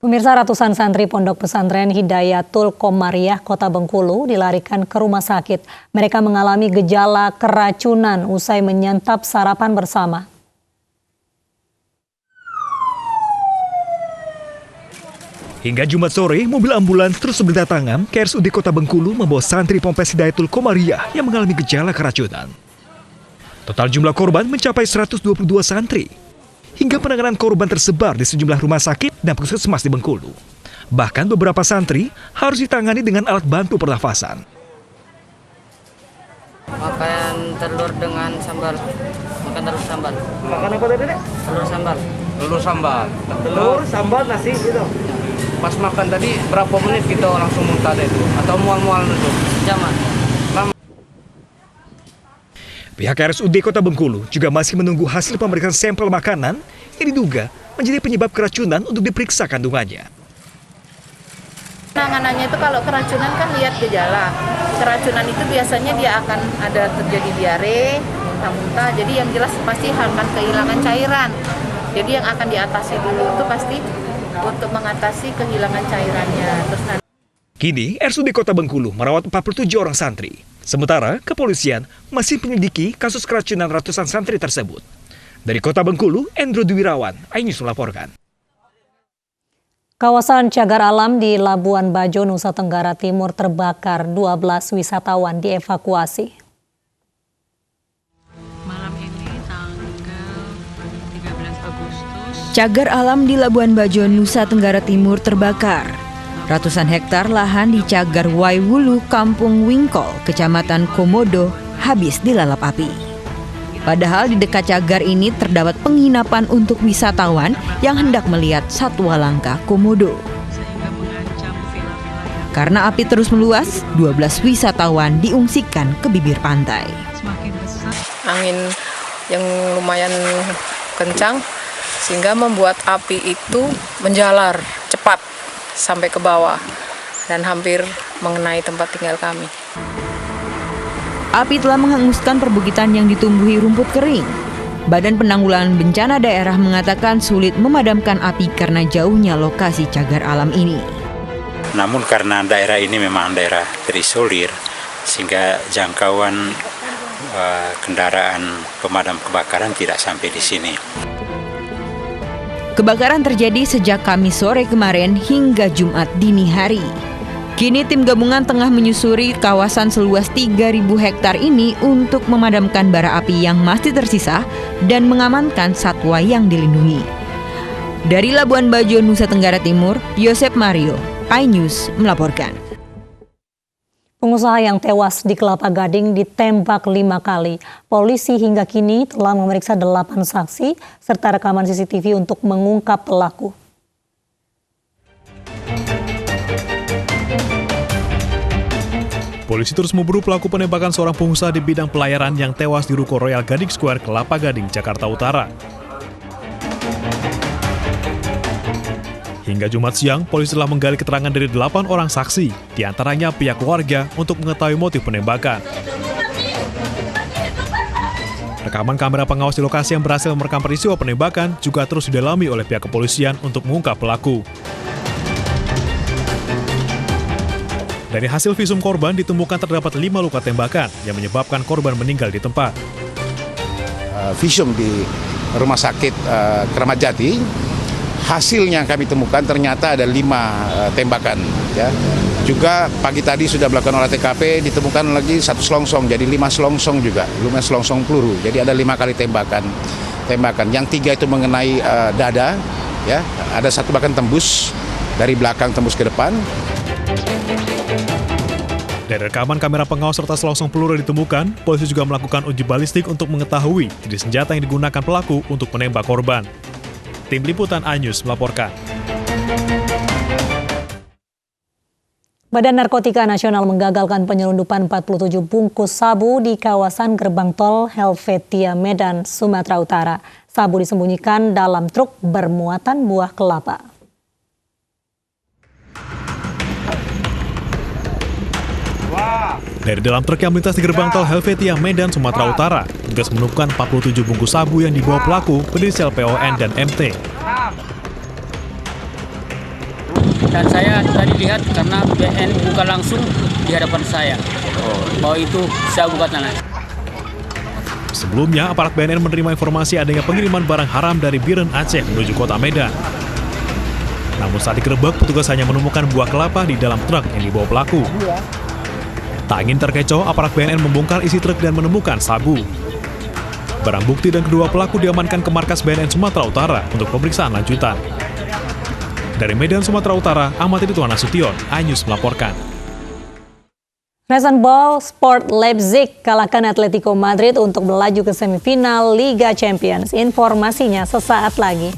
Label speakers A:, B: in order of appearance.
A: Pemirsa, ratusan santri Pondok Pesantren Hidayatul Komariah, Kota Bengkulu dilarikan ke rumah sakit. Mereka mengalami gejala keracunan usai menyantap sarapan bersama.
B: Hingga Jumat sore, mobil ambulans terus berdatangan ke RSUD Kota Bengkulu membawa santri Ponpes Hidayatul Komariah yang mengalami gejala keracunan. Total jumlah korban mencapai 122 santri. Hingga penanganan korban tersebar di sejumlah rumah sakit dan puskesmas di Bengkulu. Bahkan beberapa santri harus ditangani dengan alat bantu pernafasan.
C: Makan telur dengan sambal. Makan telur sambal.
D: Makan apa tadi, Dek?
C: Telur sambal.
D: Telur sambal. Telur, sambal, nasi gitu. Pas makan tadi berapa menit kita langsung muntah itu? Atau mual-mual itu?
C: Jaman.
B: Pihak RSUD Kota Bengkulu juga masih menunggu hasil pemeriksaan sampel makanan yang diduga menjadi penyebab keracunan untuk diperiksa kandungannya.
E: Penanganannya itu kalau keracunan kan lihat gejala. Keracunan itu biasanya dia akan ada terjadi diare, muntah-muntah. Jadi yang jelas pasti akan kehilangan cairan. Jadi yang akan diatasi dulu itu pasti untuk mengatasi kehilangan cairannya. Terus nanti
B: Kini, RSUD Kota Bengkulu merawat 47 orang santri. Sementara, kepolisian masih menyelidiki kasus keracunan ratusan santri tersebut. Dari Kota Bengkulu, Endro Dwirawan, iNews melaporkan.
A: Kawasan cagar alam di Labuan Bajo, Nusa Tenggara Timur terbakar, 12 wisatawan dievakuasi.
F: Malam ini tanggal 13 Agustus.
G: Cagar alam di Labuan Bajo, Nusa Tenggara Timur terbakar. Ratusan hektar lahan di Cagar Waiwulu, Kampung Wingkol, Kecamatan Komodo, habis dilalap api. Padahal di dekat cagar ini terdapat penginapan untuk wisatawan yang hendak melihat satwa langka komodo.
F: Sehingga mengancam villa-villa.
G: Karena api terus meluas, 12 wisatawan diungsikan ke bibir pantai.
F: Semakin besar.
E: angin yang lumayan kencang sehingga membuat api itu menjalar cepat sampai ke bawah dan hampir mengenai tempat tinggal kami.
G: Api telah menghanguskan perbukitan yang ditumbuhi rumput kering. Badan Penanggulangan Bencana Daerah mengatakan sulit memadamkan api karena jauhnya lokasi cagar alam ini.
H: Namun karena daerah ini memang daerah terisolir, sehingga jangkauan kendaraan pemadam kebakaran tidak sampai di sini.
G: Kebakaran terjadi sejak Kamis sore kemarin hingga Jumat dini hari. Kini tim gabungan tengah menyusuri kawasan seluas 3.000 hektar ini untuk memadamkan bara api yang masih tersisa dan mengamankan satwa yang dilindungi. Dari Labuan Bajo, Nusa Tenggara Timur, Yosep Mario, iNews melaporkan.
A: Pengusaha yang tewas di Kelapa Gading ditembak 5 kali. Polisi hingga kini telah memeriksa 8 saksi serta rekaman CCTV untuk mengungkap pelaku.
I: Polisi terus memburu pelaku penembakan seorang pengusaha di bidang pelayaran yang tewas di Ruko Royal Gading Square, Kelapa Gading, Jakarta Utara. Hingga Jumat siang, polisi telah menggali keterangan dari 8 orang saksi, diantaranya pihak keluarga, untuk mengetahui motif penembakan. Rekaman kamera pengawas di lokasi yang berhasil merekam peristiwa penembakan juga terus didalami oleh pihak kepolisian untuk mengungkap pelaku. Dari hasil visum korban ditemukan terdapat 5 luka tembakan yang menyebabkan korban meninggal di tempat.
J: Visum di Rumah Sakit Kramat Jati, hasilnya kami temukan ternyata ada 5 tembakan. Ya. Juga pagi tadi sudah melakukan olah TKP, ditemukan lagi 1 selongsong, jadi 5 selongsong juga, 5 selongsong peluru. Jadi ada 5 kali tembakan. Yang 3 itu mengenai dada, ya. Ada 1 bahkan tembus dari belakang tembus ke depan.
I: Dari rekaman kamera pengawas serta selongsong peluru ditemukan, polisi juga melakukan uji balistik untuk mengetahui jenis senjata yang digunakan pelaku untuk menembak korban. Tim Liputan iNews melaporkan.
A: Badan Narkotika Nasional menggagalkan penyelundupan 47 bungkus sabu di kawasan gerbang tol Helvetia Medan, Sumatera Utara. Sabu disembunyikan dalam truk bermuatan buah kelapa.
I: Dari dalam truk yang melintas di gerbang tol Helvetia Medan, Sumatera Utara, petugas menemukan 47 bungkus sabu yang dibawa pelaku berinisial PON dan MT.
K: Dan saya tadi lihat karena BNN buka langsung di hadapan saya. Bahwa itu saya buka tanah.
I: Sebelumnya, aparat BNN menerima informasi adanya pengiriman barang haram dari Biren Aceh menuju kota Medan. Namun saat digerebek, petugas hanya menemukan buah kelapa di dalam truk yang dibawa pelaku. Tak ingin terkecoh, aparat BNN membongkar isi truk dan menemukan sabu. Barang bukti dan kedua pelaku diamankan ke markas BNN Sumatera Utara untuk pemeriksaan lanjutan. Dari Medan, Sumatera Utara, Ahmad Ridwan Nasution, iNews melaporkan.
A: Rasenball Sport Leipzig kalahkan Atletico Madrid untuk melaju ke semifinal Liga Champions. Informasinya sesaat lagi.